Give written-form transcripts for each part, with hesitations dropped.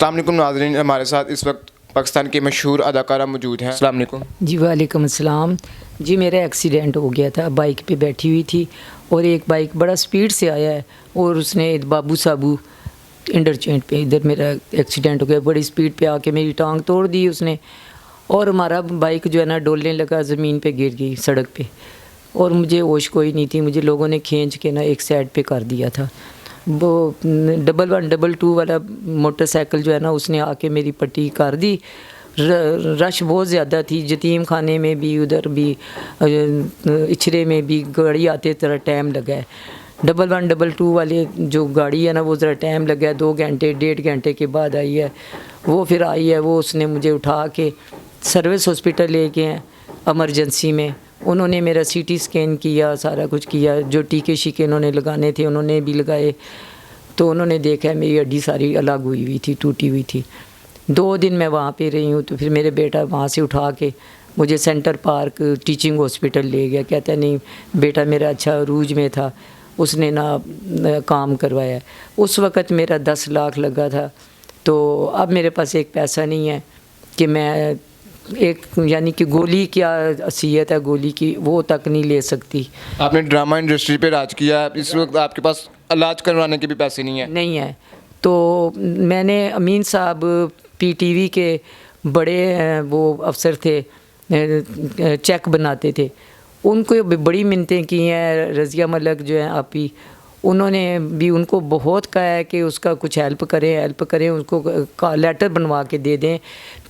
अस्सलाम वालेकुम नाज़रीन, हमारे साथ इस वक्त पाकिस्तान की मशहूर अदाकारा मौजूद हैं। अस्सलाम वालेकुम। जी वालेकुम अस्सलाम। जी मेरा एक्सीडेंट हो गया था, बाइक पे बैठी हुई थी और एक बाइक बड़ा स्पीड से आया है और उसने बाबू साबू इंटरचेंज पे इधर मेरा एक्सीडेंट हो गया। बड़ी स्पीड पे आके मेरी टांग तोड़ दी उसने और हमारा बाइक जो है ना डोलने लगा, ज़मीन पे गिर गई सड़क पे और मुझे होश कोई नहीं थी। मुझे लोगों ने खींच के ना एक साइड पे कर दिया था। वो 1122 वाला मोटरसाइकिल जो है ना उसने आके मेरी पट्टी कर दी। रश बहुत ज़्यादा थी, यतीम खाने में भी, उधर भी इचरे में भी गाड़ी आते तरह टाइम लगा है। 1122 वाले जो गाड़ी है ना वो ज़रा टाइम लगा है, 2 घंटे 1.5 घंटे के बाद आई है। वो फिर आई है, वो उसने मुझे उठा के सर्विस हॉस्पिटल ले गए हैं एमरजेंसी में। उन्होंने मेरा सीटी स्कैन किया, सारा कुछ किया, जो टीके शीके उन्होंने लगाने थे उन्होंने भी लगाए। तो उन्होंने देखा मेरी हड्डी सारी अलग हुई थी, टूटी हुई थी। 2 दिन मैं वहाँ पे रही हूँ। तो फिर मेरे बेटा वहाँ से उठा के मुझे सेंटर पार्क टीचिंग हॉस्पिटल ले गया। कहता नहीं बेटा मेरा अच्छा अरूज में था, उसने ना काम करवाया। उस वक़्त मेरा 10 लाख लगा था। तो अब मेरे पास एक पैसा नहीं है कि मैं एक यानी कि गोली क्या असियत है गोली की, वो तक नहीं ले सकती। आपने ड्रामा इंडस्ट्री पे राज किया, इस वक्त आपके पास इलाज करवाने के भी पैसे नहीं है। नहीं है। तो मैंने अमीन साहब पीटीवी के बड़े वो अफसर थे, चेक बनाते थे, उनको बड़ी मिन्नतें की हैं। रज़िया मलक जो है आपी, उन्होंने भी उनको बहुत कहा है कि उसका कुछ हेल्प करें, उसको का लेटर बनवा के दे दें,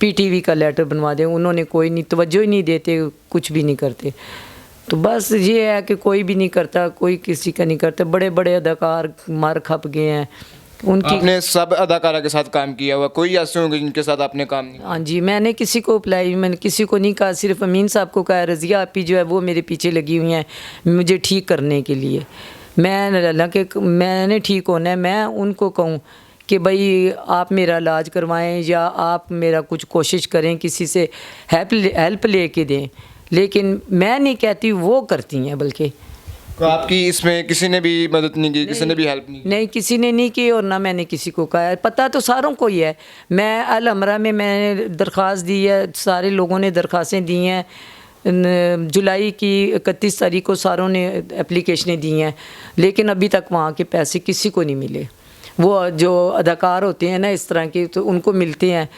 पीटीवी का लेटर बनवा दें। उन्होंने कोई नहीं, तवज्जो ही नहीं देते, कुछ भी नहीं करते। तो बस ये है कि कोई भी नहीं करता, कोई किसी का नहीं करता। बड़े बड़े अदाकार मार खप गए हैं उनकी। आपने सब अदाकारा के साथ काम किया हुआ, कोई ऐसे होंगे जिनके साथ आपने काम नहीं? हाँ जी, मैंने किसी को अप्लाई, मैंने किसी को नहीं कहा, सिर्फ अमीन साहब को कहा। रज़िया आपी जो है वो मेरे पीछे लगी हुई हैं मुझे ठीक करने के लिए। मैं हालांकि मैंने ठीक होना है, मैं उनको कहूँ कि भाई आप मेरा इलाज करवाएं या आप मेरा कुछ कोशिश करें, किसी से हेल्प लेके दें, लेकिन मैं नहीं कहती, वो करती हैं। बल्कि तो आपकी इसमें किसी ने भी मदद नहीं की, किसी ने भी हेल्प नहीं की? नहीं, किसी ने नहीं की और ना मैंने किसी को कहा है। पता तो सारों को ही है। मैं अल हमरा में मैंने दरख्वास्त दी है, सारे लोगों ने दरख्वास्तें दी हैं। जुलाई की 31 तारीख को सारों ने एप्लीकेशनें दी हैं, लेकिन अभी तक वहाँ के पैसे किसी को नहीं मिले। वो जो अदाकार होते हैं ना इस तरह के, तो उनको मिलते हैं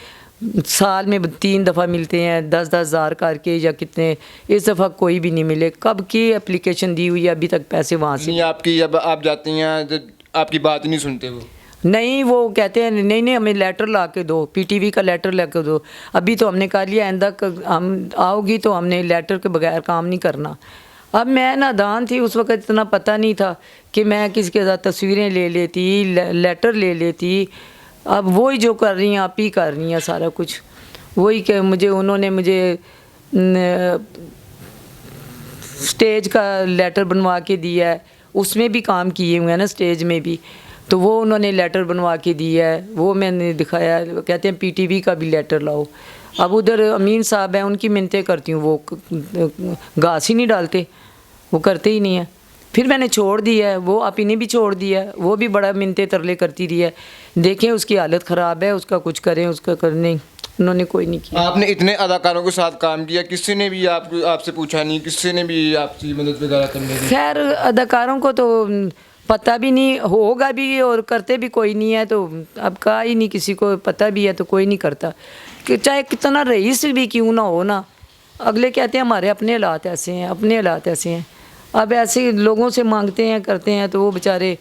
साल में 3 दफ़ा मिलते हैं, 10-10 हज़ार करके या कितने। इस दफ़ा कोई भी नहीं मिले। कब की एप्लीकेशन दी हुई है, अभी तक पैसे वहाँ से नहीं आपकी, अब आप जाती हैं तो आपकी बात ही नहीं सुनते वो? नहीं, वो कहते हैं नहीं हमें लेटर ला के दो, पीटीवी का लेटर ला के दो। अभी तो हमने कह लिया आइंदा हम आओगी तो हमने लेटर के बगैर काम नहीं करना। अब मैं नादान थी उस वक़्त, इतना पता नहीं था कि मैं किसके साथ तस्वीरें ले लेती, लेटर ले लेती। अब वही जो कर रही हैं आप ही कर रही हैं सारा कुछ। वही कि उन्होंने मुझे स्टेज का लेटर बनवा के दिया है, उसमें भी काम किए हुए हैं ना, स्टेज में भी। तो वो उन्होंने लेटर बनवा के दिया है, वो मैंने दिखाया। कहते हैं पीटीवी का भी लेटर लाओ। अब उधर अमीन साहब हैं, उनकी मिन्नतें करती हूँ, वो घास ही नहीं डालते, वो करते ही नहीं है। फिर मैंने छोड़ दिया है, वो आप ही ने भी छोड़ दिया है। वो भी बड़ा मिन्नतें तरले करती रही है, देखें उसकी हालत ख़राब है, उसका कुछ करें, उसका करने उन्होंने कोई नहीं किया। आपने इतने अदाकारों के साथ काम किया, किसी ने भी आपसे पूछा नहीं, किसी ने भी आपकी मदद वगैरह करने दी? खैर अदाकारों को तो पता भी नहीं होगा भी और करते भी कोई नहीं है। तो अब कहा ही नहीं, किसी को पता भी है तो कोई नहीं करता, कि चाहे कितना रईस भी क्यों ना हो ना। अगले कहते हैं हमारे अपने हालात ऐसे हैं, अपने हालात ऐसे हैं। अब ऐसे लोगों से मांगते हैं, करते हैं, तो वो बेचारे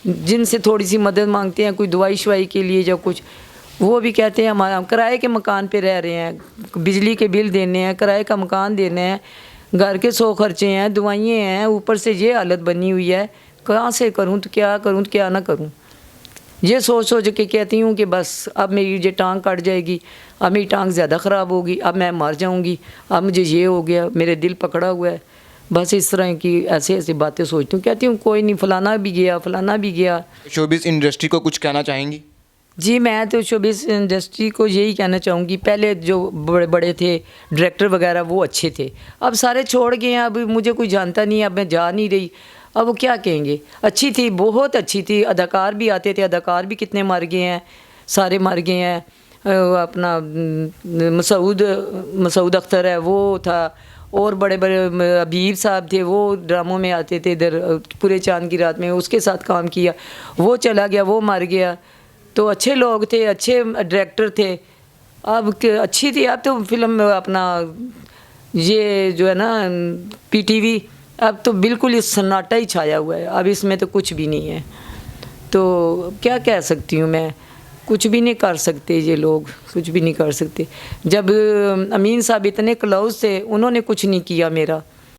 जिनसे थोड़ी सी मदद मांगते हैं, कोई दवाई शवाई के लिए या कुछ, वो भी कहते हैं हम किराए के मकान पे रह रहे हैं, बिजली के बिल देने हैं, किराए का मकान देने हैं, घर के 100 खर्चे हैं, दवाइयाँ हैं, ऊपर से ये हालत बनी हुई है, कहाँ से करूँ, तो क्या करूँ तो क्या ना करूँ। ये सोच के कहती हूँ कि बस अब मेरी ये टांग कट जाएगी, अब मेरी टांग ज़्यादा ख़राब होगी, अब मैं मर जाऊँगी, अब मुझे ये हो गया, मेरे दिल पकड़ा हुआ है। बस इस तरह की ऐसी बातें सोचती हूँ। कहती हूँ कोई नहीं, फलाना भी गया, फलाना भी गया। शोबिज़ इंडस्ट्री को कुछ कहना चाहेंगी? जी मैं तो शोबिज़ इंडस्ट्री को यही कहना चाहूँगी, पहले जो बड़े बड़े थे डायरेक्टर वगैरह वो अच्छे थे, अब सारे छोड़ गए हैं। अब मुझे कोई जानता नहीं, अब मैं जा नहीं रही। अब वो क्या कहेंगे। अच्छी थी, बहुत अच्छी थी, अदाकार भी आते थे, अदाकार भी कितने मर गए हैं, सारे मर गए हैं। अपना मसूद अख्तर है वो था, और बड़े बड़े हबीब साहब थे, वो ड्रामों में आते थे इधर पूरे चांद की रात में, उसके साथ काम किया, वो चला गया, वो मर गया। तो अच्छे लोग थे, अच्छे डायरेक्टर थे। अब अच्छी थी। अब तो फिल्म अपना ये जो है ना पीटीवी, अब तो बिल्कुल ही सन्नाटा ही छाया हुआ है। अब इसमें तो कुछ भी नहीं है। तो क्या कह सकती हूँ मैं, कुछ भी नहीं कर सकते ये लोग, कुछ भी नहीं कर सकते। जब अमीन साहब इतने क्लोज थे, उन्होंने कुछ नहीं किया मेरा।